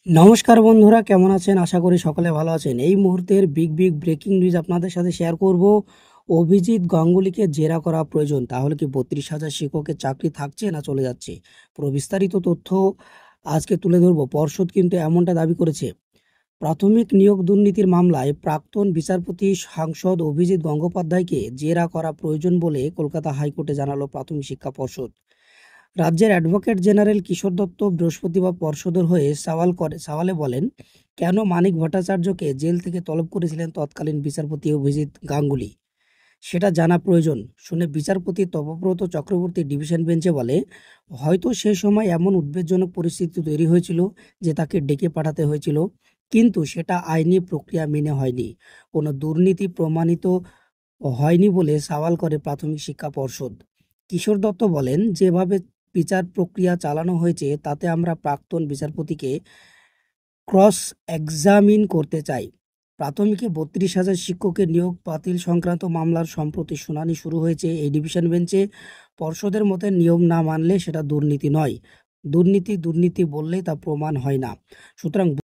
নমস্কার বন্ধুরা, কেমন আছেন? আশা করি সকলে ভালো আছেন। এই মুহূর্তের বিগ ব্রেকিং নিউজ আপনাদের সাথে শেয়ার করব। অভিজিৎ গাঙ্গুলিকে জেরা করা প্রয়োজন। তাহলে কি ৩২,০০০ শিক্ষকের চাকরি থাকছে না চলে যাচ্ছে? পুরো বিস্তারিত তথ্য আজকে তুলে ধরব। পর্ষদ কিন্তু এমনটা দাবি করেছে। প্রাথমিক নিয়োগ দুর্নীতির মামলায় প্রাক্তন বিচারপতি সাংসদ অভিজিৎ গঙ্গোপাধ্যায়কে জেরা করা প্রয়োজন বলে কলকাতা হাইকোর্টে জানালো প্রাথমিক শিক্ষা পর্ষদ। রাজ্যের অ্যাডভোকেট জেনারেল কিশোর দত্ত বৃহস্পতিবার পর্ষদের হয়ে সওয়ালে বলেন, কেন মানিক ভট্টাচার্যকে জেল থেকে তলব করেছিলেন তৎকালীন বিচারপতি অভিজিৎ গাঙ্গুলি, সেটা জানা প্রয়োজন। শুনে বিচারপতি তপব্রত চক্রবর্তী ডিভিশন বেঞ্চে বলে, হয়তো সে সময় এমন উদ্বেগজনক পরিস্থিতি তৈরি হয়েছিল যে তাকে ডেকে পাঠাতে হয়েছিল, কিন্তু সেটা আইনি প্রক্রিয়া মেনে হয়নি। কোনো দুর্নীতি প্রমাণিত হয়নি বলে সওয়াল করে প্রাথমিক শিক্ষা পর্ষদ। কিশোর দত্ত বলেন, যেভাবে বিচার প্রক্রিয়া চালানো হয়েছে তাতে আমরা প্রাক্তন বিচারপতিকে ক্রস এক্সামিন করতে চাই। প্রাথমিকে ৩২,০০০ শিক্ষকের নিয়োগ বাতিল সংক্রান্ত মামলার সম্প্রতি শুনানি শুরু হয়েছে এই ডিভিশন বেঞ্চে। পর্ষদের মতে নিয়ম না মানলে সেটা দুর্নীতি নয়, দুর্নীতি বললেই তা প্রমাণ হয় না। সুতরাং